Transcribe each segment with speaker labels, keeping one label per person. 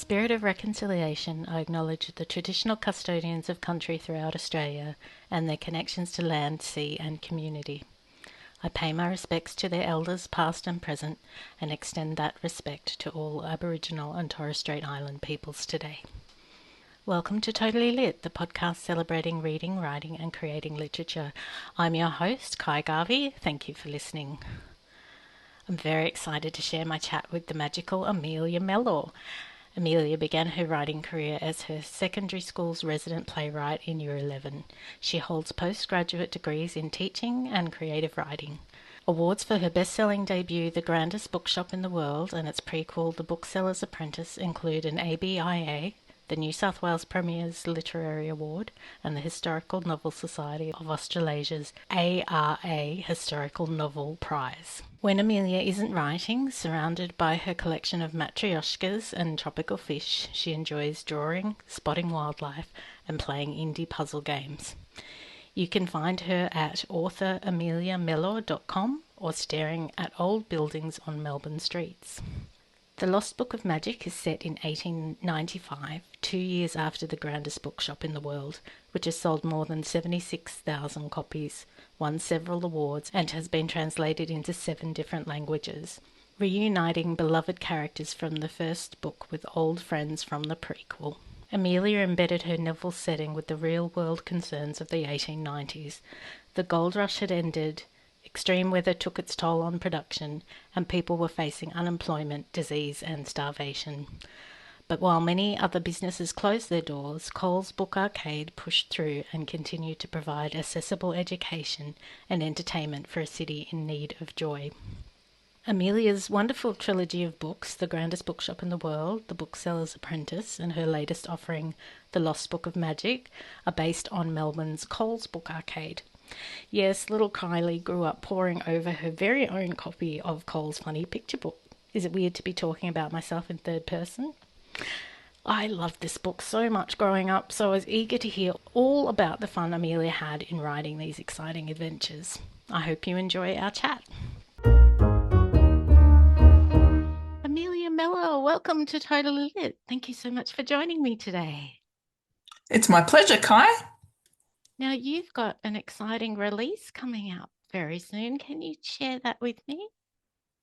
Speaker 1: spirit of reconciliation, I acknowledge the traditional custodians of country throughout Australia and their connections to land, sea, and community. I pay my respects to their elders, past and present, and extend that respect to all Aboriginal and Torres Strait Island peoples today. Welcome to Totally Lit, the podcast celebrating reading, writing, and creating literature. I'm your host, Ky Garvey. Thank you for listening. I'm very excited to share my chat with the magical Amelia Mellor. Amelia began her writing career as her secondary school's resident playwright in Year 11. She holds postgraduate degrees in teaching and creative writing. Awards for her best-selling debut, The Grandest Bookshop in the World, and its prequel, The Bookseller's Apprentice, include an ABIA, the New South Wales Premier's Literary Award, and the Historical Novel Society of Australasia's ARA Historical Novel Prize. When Amelia isn't writing, surrounded by her collection of matryoshkas and tropical fish, she enjoys drawing, spotting wildlife, and playing indie puzzle games. You can find her at author.ameliamellor.com or staring at old buildings on Melbourne streets. The Lost Book of Magic is set in 1895, 2 years after The Grandest Bookshop in the World, which has sold more than 76,000 copies, won several awards, and has been translated into 7 different languages, reuniting beloved characters from the first book with old friends from the prequel. Amelia embedded her novel setting with the real-world concerns of the 1890s. The gold rush had ended, extreme weather took its toll on production, and people were facing unemployment, disease, and starvation. But while many other businesses closed their doors, Coles Book Arcade pushed through and continued to provide accessible education and entertainment for a city in need of joy. Amelia's wonderful trilogy of books, The Grandest Bookshop in the World, The Bookseller's Apprentice, and her latest offering, The Lost Book of Magic, are based on Melbourne's Coles Book Arcade. Yes, little Kylie grew up poring over her very own copy of Cole's funny picture book. Is it weird to be talking about myself in third person? I loved this book so much growing up, so I was eager to hear all about the fun Amelia had in writing these exciting adventures. I hope you enjoy our chat. Amelia Mellor, welcome to Totally Lit. Thank you so much for joining me today.
Speaker 2: It's my pleasure, Ky.
Speaker 1: Now, you've got an exciting release coming out very soon. Can you share that with me?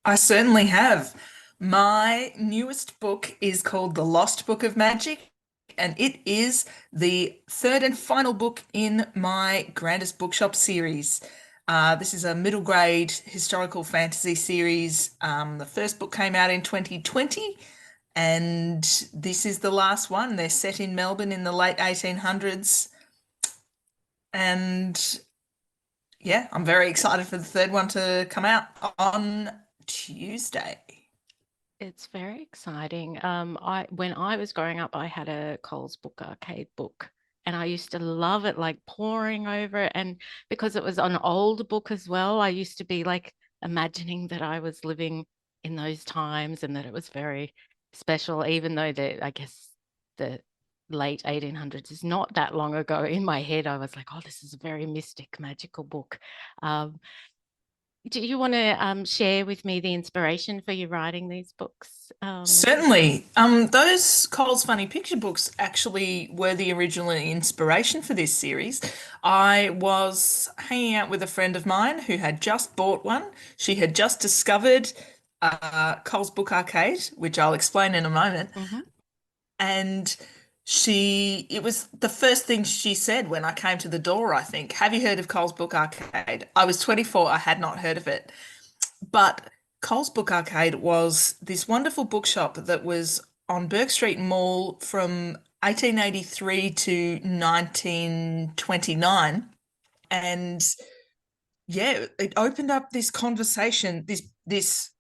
Speaker 2: I certainly have. My newest book is called The Lost Book of Magic, and it is the third and final book in my Grandest Bookshop series. This is a middle grade historical fantasy series. The first book came out in 2020, and this is the last one. They're set in Melbourne in the late 1800s. And yeah, I'm very excited for the third one to come out on Tuesday.
Speaker 1: It's very exciting. When I was growing up, I had a Coles Book Arcade book, and I used to love it, like poring over it. And because it was an old book as well, I used to be like imagining that I was living in those times and that it was very special, even though I guess the late 1800s is not that long ago. In my head, I was like, oh, this is a very mystic, magical book. Do you want to share with me the inspiration for you writing these books?
Speaker 2: Certainly. Those Cole's Funny Picture books actually were the original inspiration for this series. I was hanging out with a friend of mine who had just bought one. She had just discovered Cole's Book Arcade, which I'll explain in a moment.
Speaker 1: Mm-hmm.
Speaker 2: And it was the first thing she said when I came to the door, I think. Have you heard of Cole's Book Arcade? I was 24, I had not heard of it. But Cole's Book Arcade was this wonderful bookshop that was on Burke Street Mall from 1883 to 1929. And yeah, it opened up this conversation. This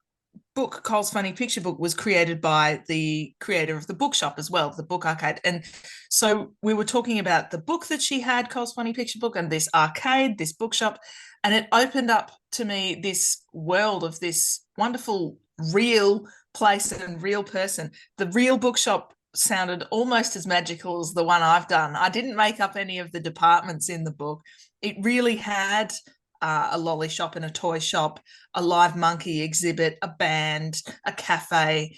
Speaker 2: book, Cole's Funny Picture book, was created by the creator of the bookshop as well, the Book Arcade. And so we were talking about the book that she had, Cole's Funny Picture book, and this arcade, this bookshop, and it opened up to me this world of this wonderful real place and real person. The real bookshop sounded almost as magical as the one I've done. I didn't make up any of the departments in the book. It really had a lolly shop and a toy shop, a live monkey exhibit, a band, a cafe,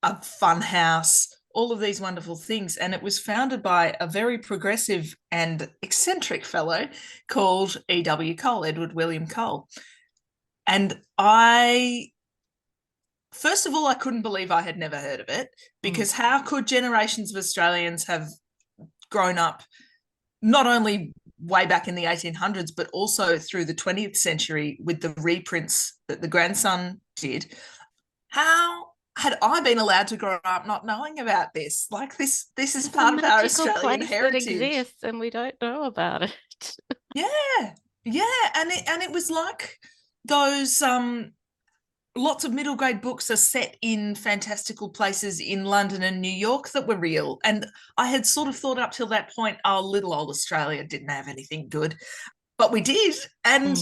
Speaker 2: a fun house, all of these wonderful things. And it was founded by a very progressive and eccentric fellow called E.W. Cole, Edward William Cole. And first of all, I couldn't believe I had never heard of it, because how could generations of Australians have grown up not only way back in the 1800s, but also through the 20th century with the reprints that the grandson did? How had I been allowed to grow up not knowing about this? Like this is part of our Australian heritage.
Speaker 1: That exists and we don't know about it.
Speaker 2: Yeah. And it was like those lots of middle grade books are set in fantastical places in London and New York that were real. And I had sort of thought up till that point, oh, little old Australia didn't have anything good, but we did. And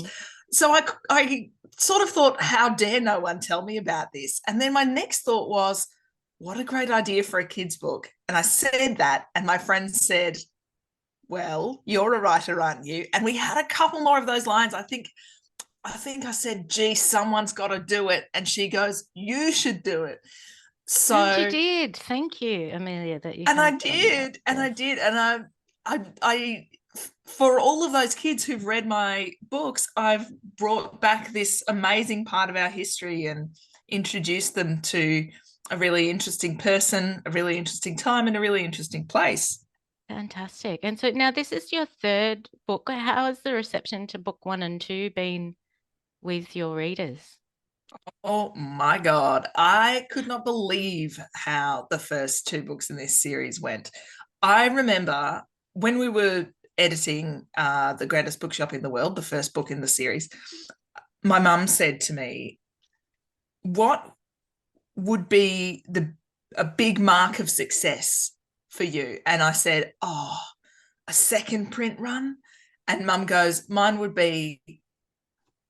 Speaker 2: so I sort of thought, how dare no one tell me about this? And then my next thought was, what a great idea for a kid's book. And I said that, and my friend said, well, you're a writer, aren't you? And we had a couple more of those lines. I think I said, gee, someone's got to do it. And she goes, you should do it. So
Speaker 1: and you did. Thank you, Amelia, that you
Speaker 2: and I did. And I did. And I for all of those kids who've read my books, I've brought back this amazing part of our history and introduced them to a really interesting person, a really interesting time, and a really interesting place.
Speaker 1: Fantastic. And so now this is your third book. How has the reception to book 1 and 2 been with your readers?
Speaker 2: Oh my God. I could not believe how the first 2 books in this series went. I remember when we were editing The Grandest Bookshop in the World, the first book in the series, my mum said to me, what would be a big mark of success for you? And I said, oh, a second print run. And Mum goes, mine would be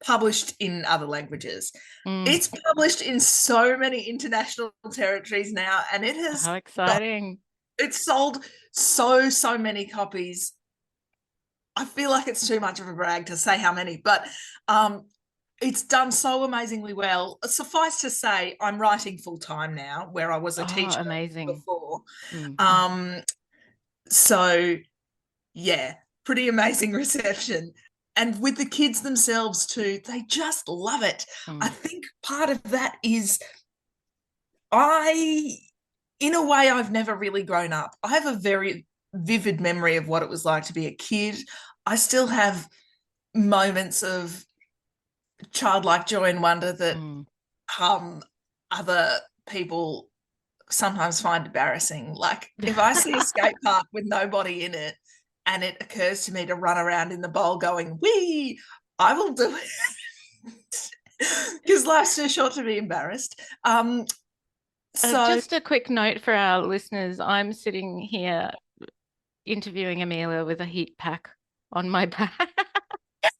Speaker 2: published in other languages. It's published in so many international territories now, and it has
Speaker 1: how exciting.
Speaker 2: It's sold so many copies. I feel like it's too much of a brag to say how many, but it's done so amazingly well. Suffice to say, I'm writing full time now, where I was a teacher before. So yeah, pretty amazing reception. And with the kids themselves too, they just love it. I think part of that is in a way, I've never really grown up. I have a very vivid memory of what it was like to be a kid. I still have moments of childlike joy and wonder that other people sometimes find embarrassing. Like if I see a skate park with nobody in it, and it occurs to me to run around in the bowl going, wee, I will do it. Because life's too short to be embarrassed. So
Speaker 1: just a quick note for our listeners. I'm sitting here interviewing Amelia with a heat pack on my back.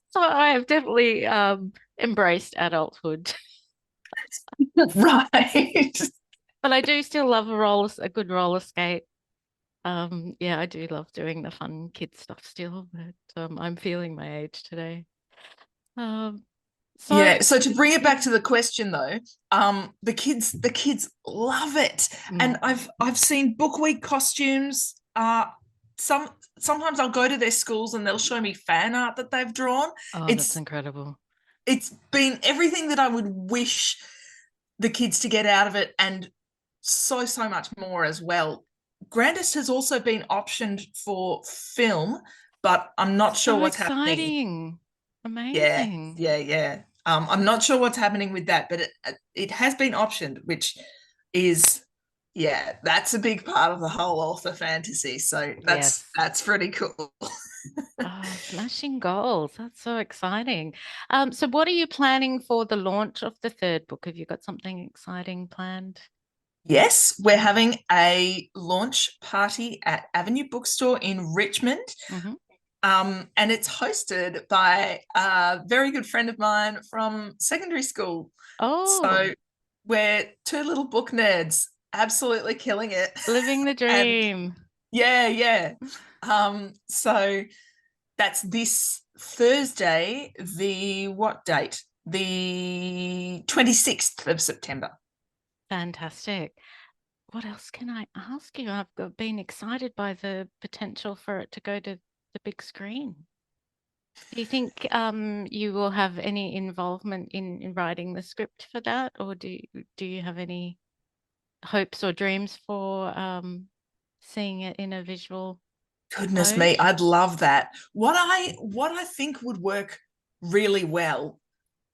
Speaker 1: So I have definitely embraced adulthood.
Speaker 2: Right.
Speaker 1: But I do still love a good roller skate. Yeah, I do love doing the fun kid stuff still, but I'm feeling my age today.
Speaker 2: So to bring it back to the question though, the kids love it. And I've seen book week costumes. Sometimes I'll go to their schools and they'll show me fan art that they've drawn.
Speaker 1: That's incredible.
Speaker 2: It's been everything that I would wish the kids to get out of it, and so much more as well. Grandest has also been optioned for film, but I'm not sure what's happening.
Speaker 1: Amazing.
Speaker 2: Yeah. I'm not sure what's happening with that, but it has been optioned, which is, that's a big part of the whole author fantasy. So that's pretty cool.
Speaker 1: Smashing goals. That's so exciting. So what are you planning for the launch of the third book? Have you got something exciting planned?
Speaker 2: Yes, we're having a launch party at Avenue Bookstore in Richmond. And it's hosted by a very good friend of mine from secondary school. So we're 2 little book nerds, absolutely killing it.
Speaker 1: Living the dream.
Speaker 2: Yeah. So that's this Thursday, what date? The 26th of September.
Speaker 1: Fantastic. what else can I ask you? Been excited by the potential for it to go to the big screen. Do you think you will have any involvement in writing the script for that, or do you have any hopes or dreams for seeing it in a visual
Speaker 2: Goodness
Speaker 1: mode?
Speaker 2: me, I'd love that. What I think would work really well,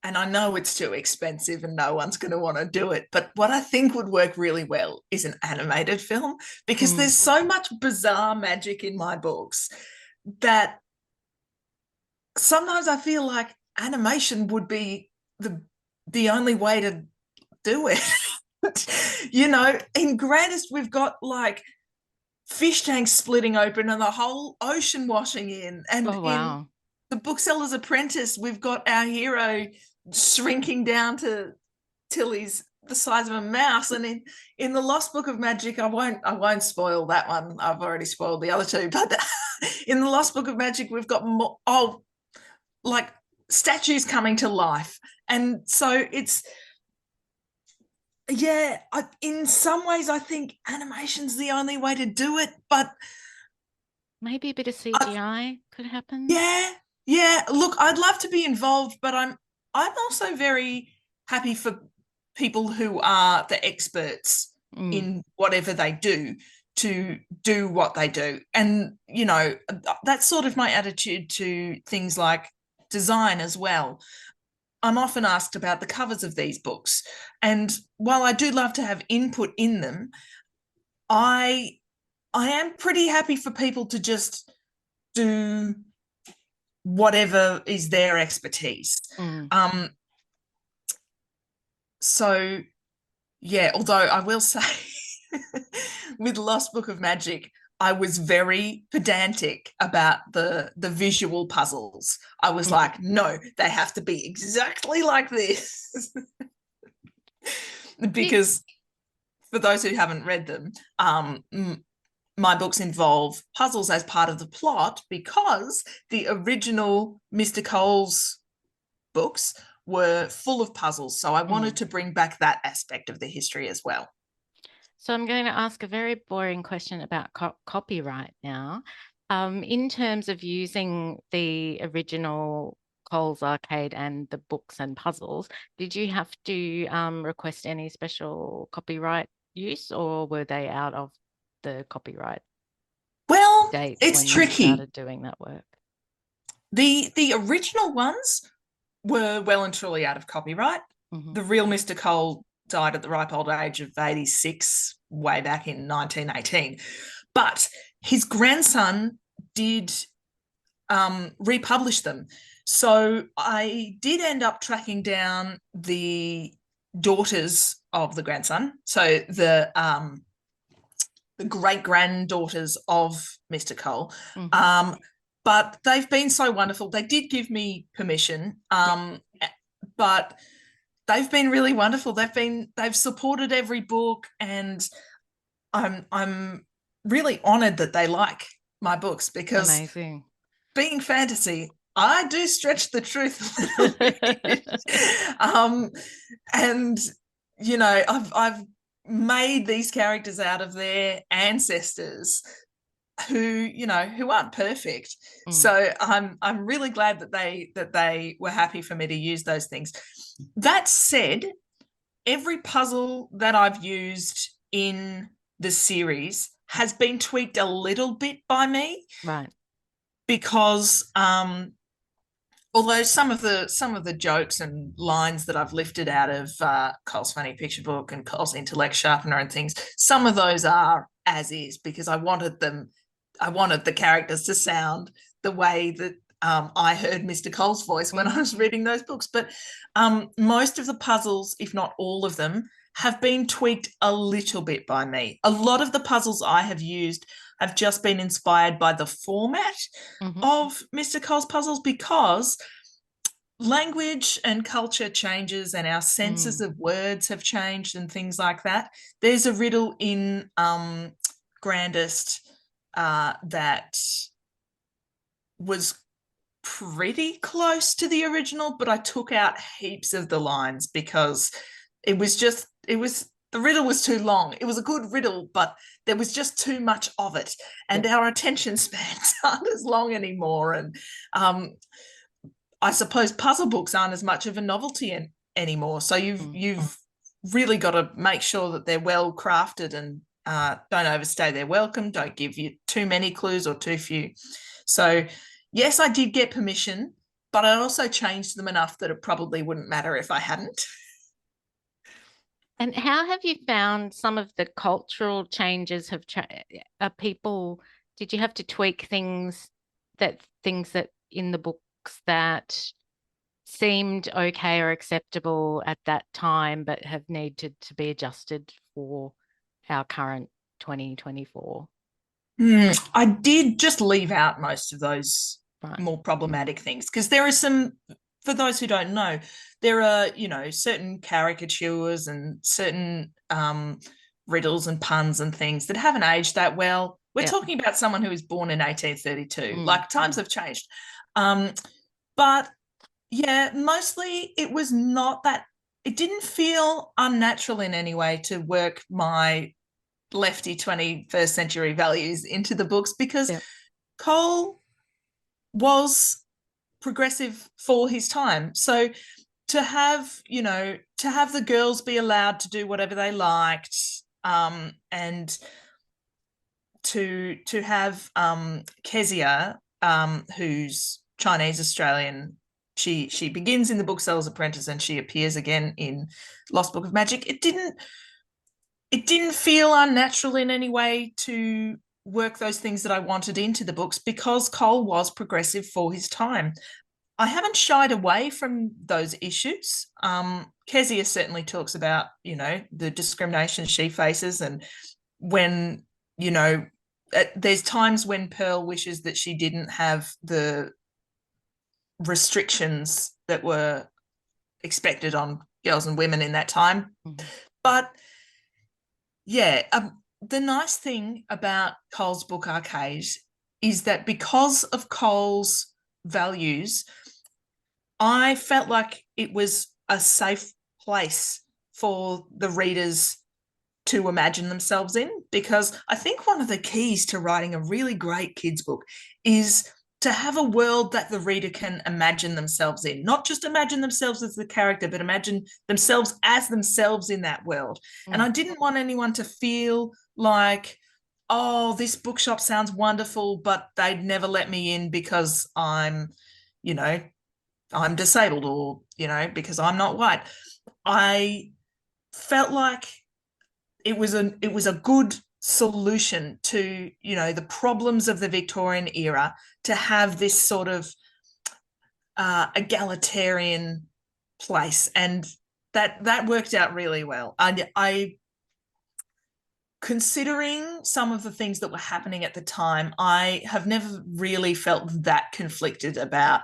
Speaker 2: and I know it's too expensive and no one's going to want to do it, but what I think would work really well is an animated film, because
Speaker 1: Mm.
Speaker 2: there's so much bizarre magic in my books that sometimes I feel like animation would be the only way to do it. You know, in Grandest, we've got like fish tanks splitting open and the whole ocean washing in. And
Speaker 1: Oh,
Speaker 2: in
Speaker 1: wow.
Speaker 2: The Bookseller's Apprentice, we've got our hero shrinking down to till he's the size of a mouse. And in the Lost Book of Magic, I won't spoil that one. I've already spoiled the other two. But in the Lost Book of Magic, we've got more, like statues coming to life. And so it's, yeah, in some ways, I think animation's the only way to do it. But
Speaker 1: Maybe a bit of
Speaker 2: I,
Speaker 1: CGI could happen.
Speaker 2: yeah, yeah. Look, I'd love to be involved, but I'm also very happy for people who are the experts
Speaker 1: Mm.
Speaker 2: in whatever they do to do what they do. And, you know, that's sort of my attitude to things like design as well. I'm often asked about the covers of these books. And while I do love to have input in them, I I am pretty happy for people to just do whatever is their expertise.
Speaker 1: Mm.
Speaker 2: Um, so yeah, although I will say with Lost Book of Magic, I was very pedantic about the visual puzzles. I was
Speaker 1: Mm.
Speaker 2: like, no, they have to be exactly like this.
Speaker 1: You,
Speaker 2: Because for those who haven't read them, my books involve puzzles as part of the plot, because the original Mr. Cole's books were full of puzzles. So I wanted
Speaker 1: mm.
Speaker 2: to bring back that aspect of the history as well.
Speaker 1: So I'm going to ask a very boring question about copyright now. In terms of using the original Coles Arcade and the books and puzzles, did you have to request any special copyright use, or were they out of the copyright
Speaker 2: Well,
Speaker 1: dates
Speaker 2: it's
Speaker 1: when you
Speaker 2: tricky.
Speaker 1: started doing that work?
Speaker 2: The original ones were well and truly out of copyright.
Speaker 1: Mm-hmm.
Speaker 2: The real Mr. Cole died at the ripe old age of 86 way back in 1918. But his grandson did republish them. So I did end up tracking down the daughters of the grandson. So the great granddaughters of Mr. Cole.
Speaker 1: Mm-hmm.
Speaker 2: But they've been so wonderful. They did give me permission,
Speaker 1: Yeah,
Speaker 2: but they've been really wonderful. They've supported every book, and I'm really honoured that they like my books, because
Speaker 1: amazing.
Speaker 2: being fantasy, I do stretch the truth a little bit. um, and you know, I've made these characters out of their ancestors who aren't perfect.
Speaker 1: Mm.
Speaker 2: So I'm really glad that they were happy for me to use those things. That said, every puzzle that I've used in the series has been tweaked a little bit by me,
Speaker 1: Right.
Speaker 2: because although some of the jokes and lines that I've lifted out of Cole's Funny Picture Book and Cole's Intellect Sharpener and things, some of those are as is, because I wanted the characters to sound the way that I heard Mr. Cole's voice when I was reading those books. But most of the puzzles, if not all of them, have been tweaked a little bit by me. A lot of the puzzles I have used have just been inspired by the format
Speaker 1: Mm-hmm.
Speaker 2: of Mr. Cole's puzzles, because language and culture changes and our senses
Speaker 1: Mm.
Speaker 2: of words have changed and things like that. There's a riddle in Grandest that was pretty close to the original, but I took out heaps of the lines because it was the riddle was too long. It was a good riddle, but there was just too much of it, and our attention spans aren't as long anymore. And I suppose puzzle books aren't as much of a novelty anymore. So you've really got to make sure that they're well crafted and don't overstay their welcome. Don't give you too many clues or too few. So yes, I did get permission, but I also changed them enough that it probably wouldn't matter if I hadn't.
Speaker 1: And how have you found some of the cultural changes have are people, did you have to tweak things that in the books that seemed okay or acceptable at that time, but have needed to be adjusted for our current 2024?
Speaker 2: I did just leave out most of those
Speaker 1: Right.
Speaker 2: more problematic things because there are some, for those who don't know, there are, certain caricatures and certain riddles and puns and things that haven't aged that well. We're talking about someone who was born in 1832. Like, times have changed. But yeah, mostly it was not that, it didn't feel unnatural in any way to work my lefty 21st century values into the books because Cole was progressive for his time. So to have the girls be allowed to do whatever they liked, and to have Kezia, who's Chinese Australian, she begins in The Bookseller's Apprentice and she appears again in Lost Book of Magic. It didn't feel unnatural in any way to work those things that I wanted into the books because Cole was progressive for his time. I haven't shied away from those issues. Kezia certainly talks about, the discrimination she faces, and when, there's times when Pearl wishes that she didn't have the restrictions that were expected on girls and women in that time. But yeah, the nice thing about Cole's book Arcade is that because of Cole's values, I felt like it was a safe place for the readers to imagine themselves in, because I think one of the keys to writing a really great kids book is to have a world that the reader can imagine themselves in, not just imagine themselves as the character, but imagine themselves as themselves in that world. And I didn't want anyone to feel like, oh, this bookshop sounds wonderful, but they'd never let me in because I'm disabled, or, because I'm not white. I felt like it was a good solution to, the problems of the Victorian era, to have this sort of egalitarian place. And that worked out really well. I considering some of the things that were happening at the time, I have never really felt that conflicted about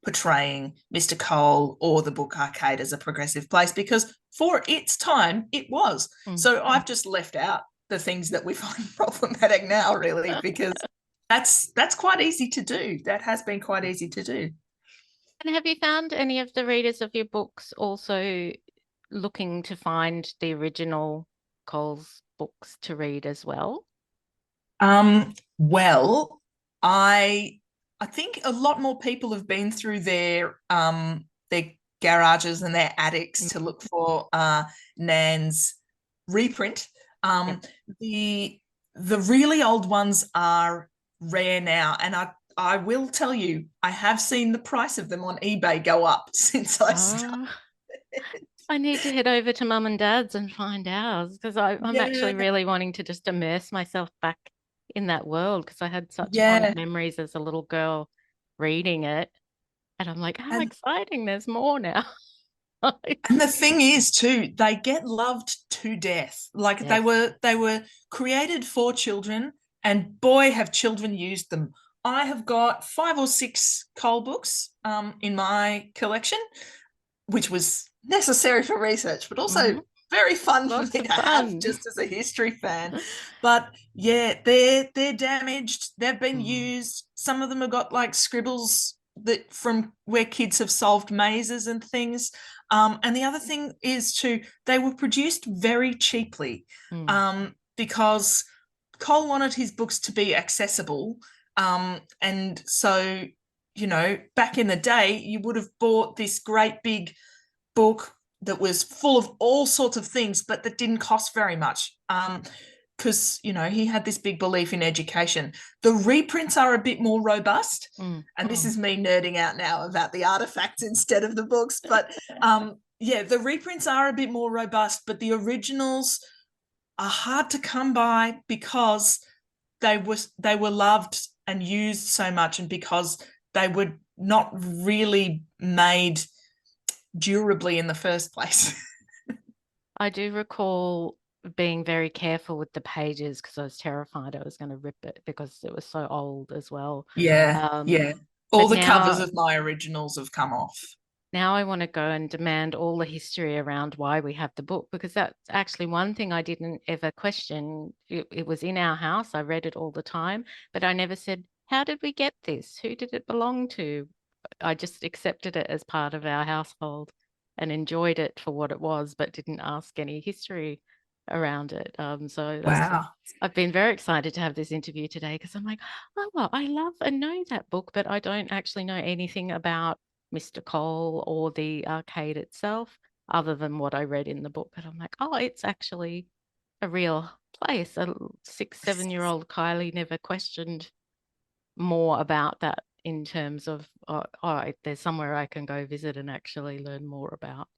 Speaker 2: portraying Mr. Cole or the book Arcade as a progressive place, because for its time it was. So I've just left out the things that we find problematic now, really, because that's quite easy to do. That has been quite easy to do.
Speaker 1: And have you found any of the readers of your books also looking to find the original Cole's books to read as well?
Speaker 2: Well, I think a lot more people have been through their garages and their attics to look for Nan's reprint. The really old ones are rare now, and I will tell you, I have seen the price of them on eBay go up since I started.
Speaker 1: I need to head over to Mum and Dad's and find ours, because I'm actually really wanting to just immerse myself back in that world, because I had such fond memories as a little girl reading it. And I'm like, how exciting, there's more now.
Speaker 2: And the thing is, too, they get loved to death. Like, they were created for children, and boy, have children used them. I have got 5 or 6 Cole books in my collection, which was necessary for research, but also very fun for me to have just as a history fan. But yeah, they're damaged. They've been used. Some of them have got like scribbles that from where kids have solved mazes and things. And the other thing is they were produced very cheaply, because Cole wanted his books to be accessible. And so, back in the day, you would have bought this great big book that was full of all sorts of things, but that didn't cost very much. Because he had this big belief in education. The reprints are a bit more robust, and this is me nerding out now about the artifacts instead of the books. But the reprints are a bit more robust, but the originals are hard to come by because they were loved and used so much, and because they were not really made durably in the first place.
Speaker 1: I do recall being very careful with the pages because I was terrified I was going to rip it because it was so old as well.
Speaker 2: Yeah. All the covers of my originals have come off.
Speaker 1: Now I want to go and demand all the history around why we have the book, because that's actually one thing I didn't ever question. It was in our house. I read it all the time, but I never said, how did we get this? Who did it belong to? I just accepted it as part of our household and enjoyed it for what it was, but didn't ask any history around it.
Speaker 2: Wow.
Speaker 1: I've been very excited to have this interview today because I'm like, oh, well, I love and know that book, but I don't actually know anything about Mr. Cole or the arcade itself other than what I read in the book. And I'm like, oh, it's actually a real place. A 6-7-year-old Kylie never questioned more about that in terms of, there's somewhere I can go visit and actually learn more about.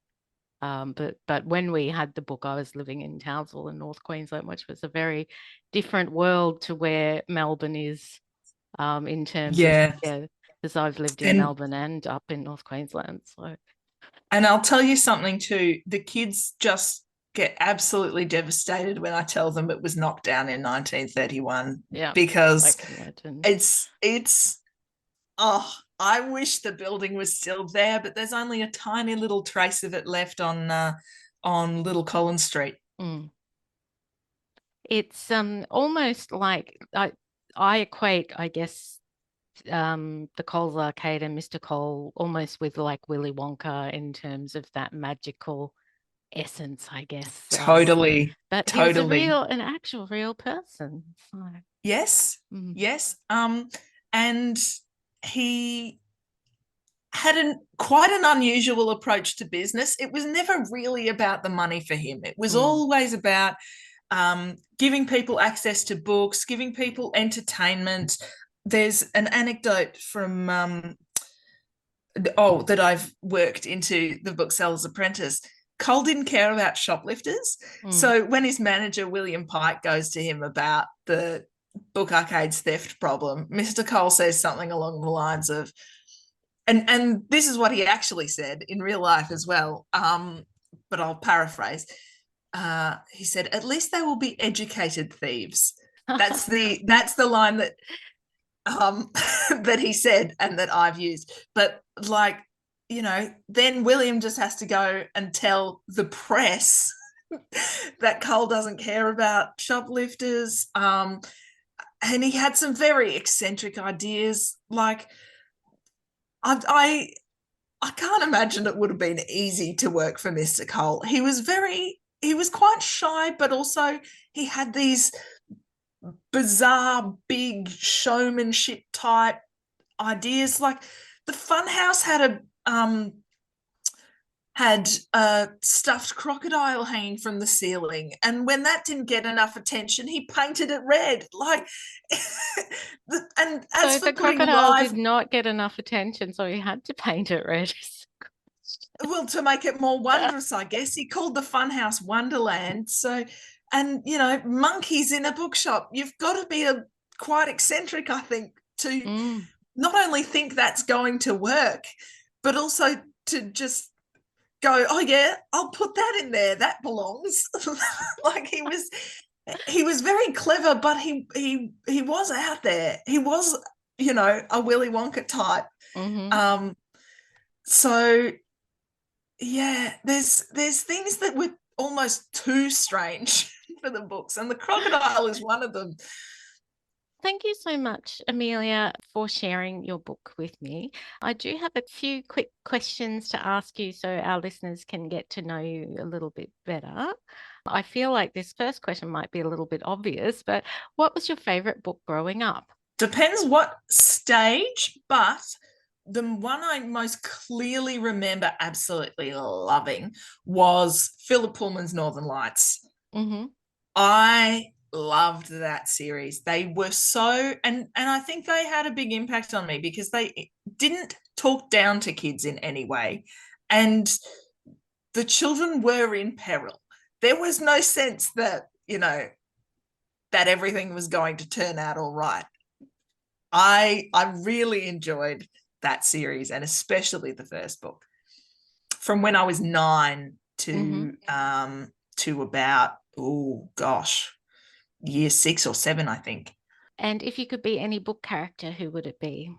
Speaker 1: But when we had the book, I was living in Townsville in North Queensland, which was a very different world to where Melbourne is, in terms of, because I've lived in Melbourne and up in North Queensland.
Speaker 2: And I'll tell you something too, the kids just get absolutely devastated when I tell them it was knocked down in 1931.
Speaker 1: Yeah,
Speaker 2: because it's I wish the building was still there, but there's only a tiny little trace of it left on Little Collins Street.
Speaker 1: It's almost like I equate, I guess, the Coles Arcade and Mr. Cole almost with like Willy Wonka in terms of that magical essence, I guess.
Speaker 2: Totally.
Speaker 1: But he was an actual real person. So.
Speaker 2: Yes. Yes. And he had quite an unusual approach to business. It was never really about the money for him. It was always about giving people access to books, giving people entertainment. There's an anecdote from that I've worked into the Bookseller's Apprentice. Cole didn't care about shoplifters. So when his manager, William Pike, goes to him about the Book Arcade's theft problem, Mr. Cole says something along the lines of, and this is what he actually said in real life as well, but I'll paraphrase. He said, "At least they will be educated thieves." That's the line that that he said and that I've used. But like, then William just has to go and tell the press that Cole doesn't care about shoplifters. And he had some very eccentric ideas. Like, I can't imagine it would have been easy to work for Mr. Cole. He was quite shy, but also he had these bizarre, big showmanship type ideas. Like the Funhouse had a stuffed crocodile hanging from the ceiling, and when that didn't get enough attention, he painted it red. Like, and as
Speaker 1: so
Speaker 2: for
Speaker 1: the crocodile did not get enough attention, so he had to paint it red.
Speaker 2: Well, to make it more wondrous, I guess. He called the Funhouse Wonderland. So, and monkeys in a bookshop. You've got to be quite eccentric, I think, to not only think that's going to work, but also to just go, oh yeah, I'll put that in there. That belongs. Like he was very clever, but he was out there. He was, a Willy Wonka type. So yeah, there's things that were almost too strange for the books, and the crocodile is one of them.
Speaker 1: Thank you so much, Amelia, for sharing your book with me. I do have a few quick questions to ask you so our listeners can get to know you a little bit better. I feel like this first question might be a little bit obvious, but what was your favorite book growing up?
Speaker 2: Depends what stage, but the one I most clearly remember absolutely loving was Philip Pullman's Northern Lights.
Speaker 1: Mm-hmm.
Speaker 2: I loved that series. They were so, and I think they had a big impact on me because they didn't talk down to kids in any way, and the children were in peril. There was no sense that, that everything was going to turn out all right. I really enjoyed that series, and especially the first book. From when I was 9
Speaker 1: Mm-hmm.
Speaker 2: to about, oh gosh, year 6 or 7, I think.
Speaker 1: And if you could be any book character, who would it be?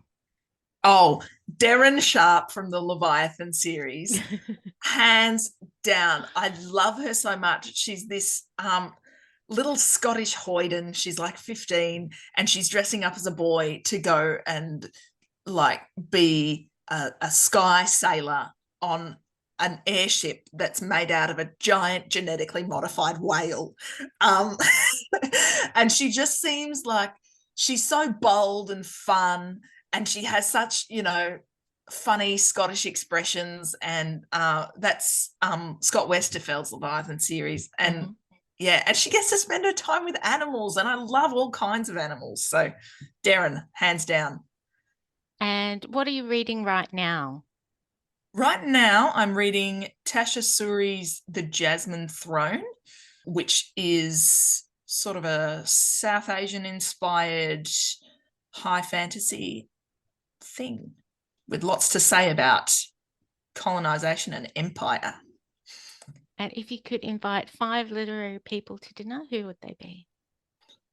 Speaker 2: Oh, Darren Sharp from the Leviathan series, hands down. I love her so much. She's this little Scottish hoyden. She's like 15, and she's dressing up as a boy to go and like be a sky sailor on an airship that's made out of a giant genetically modified whale. Um, and she just seems like she's so bold and fun, and she has such, funny Scottish expressions. And that's Scott Westerfeld's Leviathan series. And
Speaker 1: Mm-hmm.
Speaker 2: yeah, and she gets to spend her time with animals, and I love all kinds of animals. So Darren, hands down.
Speaker 1: And what are you reading right now?
Speaker 2: Right now, I'm reading Tasha Suri's The Jasmine Throne, which is sort of a South Asian inspired high fantasy thing with lots to say about colonization and empire.
Speaker 1: And if you could invite 5 literary people to dinner, who would they be?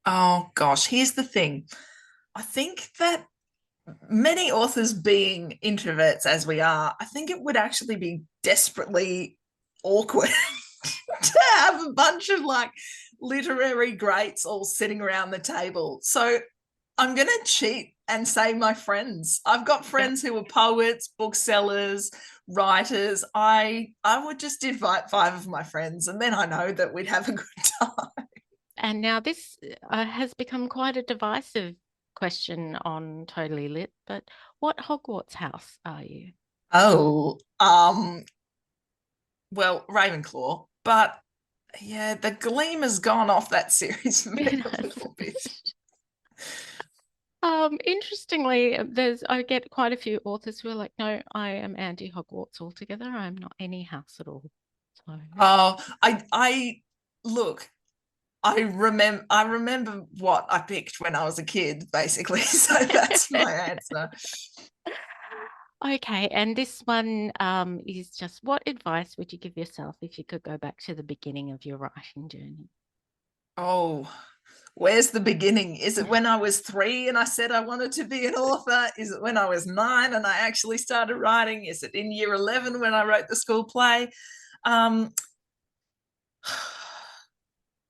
Speaker 2: Oh gosh, here's the thing. I think that many authors being introverts as we are, I think it would actually be desperately awkward to have a bunch of like literary greats all sitting around the table. So I'm going to cheat and say my friends. I've got
Speaker 1: Yeah.
Speaker 2: friends who are poets, booksellers, writers. I would just invite 5 of my friends, and then I know that we'd have a good time.
Speaker 1: And now this has become quite a divisive question on Totally Lit, but what Hogwarts house are you?
Speaker 2: Oh, well, Ravenclaw, but yeah, the gleam has gone off that series for me a little bit.
Speaker 1: Interestingly, I get quite a few authors who are like, no, I am anti-Hogwarts altogether. I'm not any house at all. So
Speaker 2: Oh, I look. I remember what I picked when I was a kid, basically. So that's my answer.
Speaker 1: okay, and this one is just what advice would you give yourself if you could go back to the beginning of your writing journey?
Speaker 2: Oh, where's the beginning? Is it when I was 3 and I said I wanted to be an author? Is it when I was 9 and I actually started writing? Is it in year 11 when I wrote the school play? Um,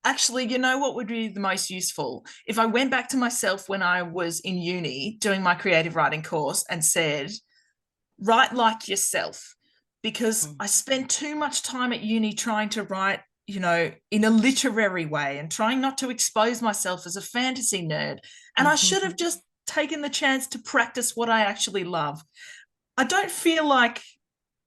Speaker 2: Actually, you know what would be the most useful? If I went back to myself when I was in uni doing my creative writing course and said, write like yourself, because
Speaker 1: Mm.
Speaker 2: I spent too much time at uni trying to write, in a literary way and trying not to expose myself as a fantasy nerd. And I should have just taken the chance to practice what I actually love. I don't feel like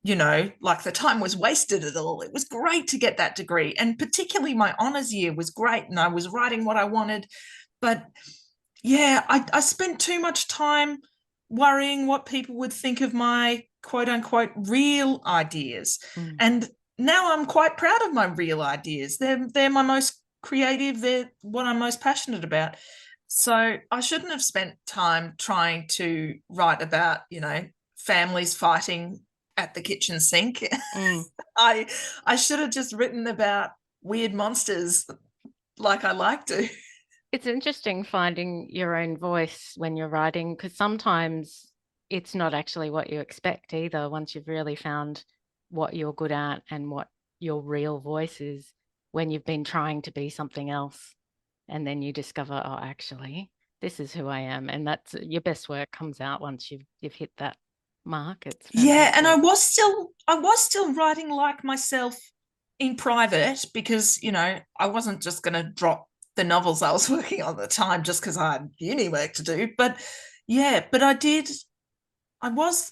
Speaker 2: the time was wasted at all. It was great to get that degree. And particularly my honors year was great. And I was writing what I wanted. But yeah, I spent too much time worrying what people would think of my quote unquote real ideas.
Speaker 1: Mm.
Speaker 2: And now I'm quite proud of my real ideas. They're my most creative, they're what I'm most passionate about. So I shouldn't have spent time trying to write about, families fighting at the kitchen sink.
Speaker 1: Mm.
Speaker 2: I I should have just written about weird monsters like I like to.
Speaker 1: It's interesting finding your own voice when you're writing because sometimes it's not actually what you expect either once you've really found what you're good at and what your real voice is when you've been trying to be something else and then you discover, oh, actually. this is who I am. And that's your best work comes out once you've hit that mark. It's
Speaker 2: Yeah, and
Speaker 1: fantastic.
Speaker 2: I was still writing like myself in private because, I wasn't just going to drop the novels I was working on at the time just because I had uni work to do. But yeah, but I was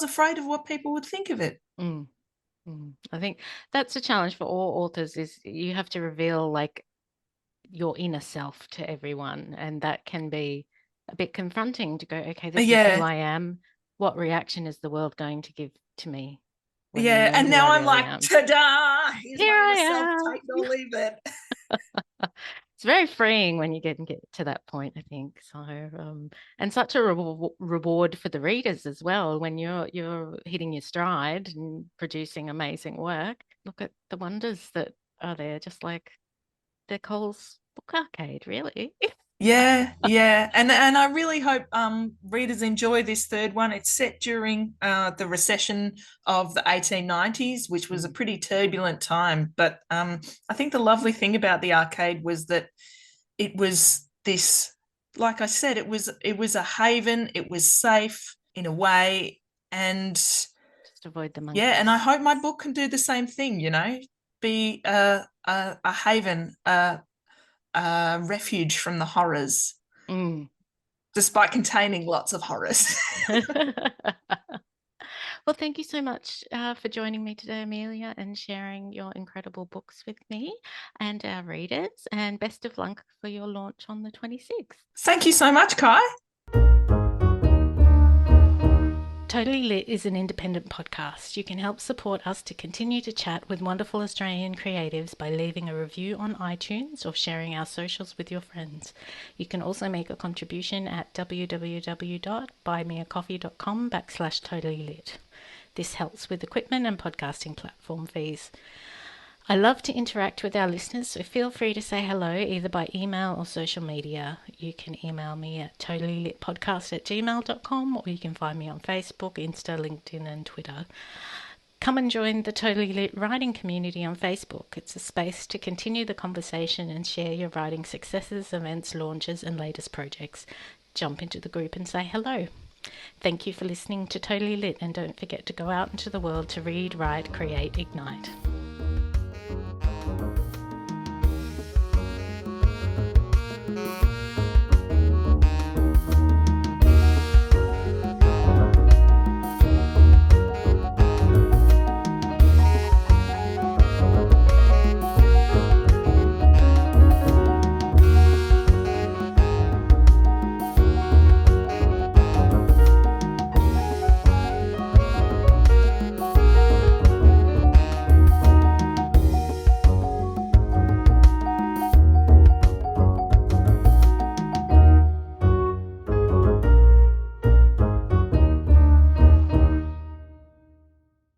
Speaker 2: afraid of what people would think of it.
Speaker 1: Mm, I think that's a challenge for all authors is you have to reveal like your inner self to everyone, and that can be a bit confronting to go, okay, this is who
Speaker 2: Yeah,
Speaker 1: I am. What reaction is the world going to give to me when they
Speaker 2: yeah.
Speaker 1: know
Speaker 2: And
Speaker 1: who I
Speaker 2: now I'm
Speaker 1: really
Speaker 2: like,
Speaker 1: am?
Speaker 2: ta-da! Here's
Speaker 1: Here
Speaker 2: my inner self.
Speaker 1: I
Speaker 2: Take it or leave it.
Speaker 1: It's very freeing when you get to that point, I think. So, and such a reward for the readers as well when you're hitting your stride and producing amazing work. Look at the wonders that are there, just like the Coles Book Arcade, really.
Speaker 2: Yeah, yeah, and I really hope readers enjoy this third one. It's set during the recession of the 1890s, which was a
Speaker 1: Mm,
Speaker 2: pretty turbulent time. But I think the lovely thing about the arcade was that it was this, like I said, it was a haven. It was safe in a way, and
Speaker 1: just avoid the
Speaker 2: yeah, and I
Speaker 1: monkeys.
Speaker 2: hope my book can do the same thing. Be a haven, refuge from the horrors,
Speaker 1: Mm.
Speaker 2: despite containing lots of horrors.
Speaker 1: Well, thank you so much for joining me today, Amelia, and sharing your incredible books with me and our readers. And best of luck for your launch on the 26th.
Speaker 2: Thank you so much, Ky.
Speaker 1: Totally Lit is an independent podcast. You can help support us to continue to chat with wonderful Australian creatives by leaving a review on iTunes or sharing our socials with your friends. You can also make a contribution at www.buymeacoffee.com/totallylit. This helps with equipment and podcasting platform fees. I love to interact with our listeners, so feel free to say hello either by email or social media. You can email me at totallylitpodcast@gmail.com, or you can find me on Facebook, Insta, LinkedIn, and Twitter. Come and join the Totally Lit writing community on Facebook. It's a space to continue the conversation and share your writing successes, events, launches, and latest projects. Jump into the group and say hello. Thank you for listening to Totally Lit, and don't forget to go out into the world to read, write, create, ignite.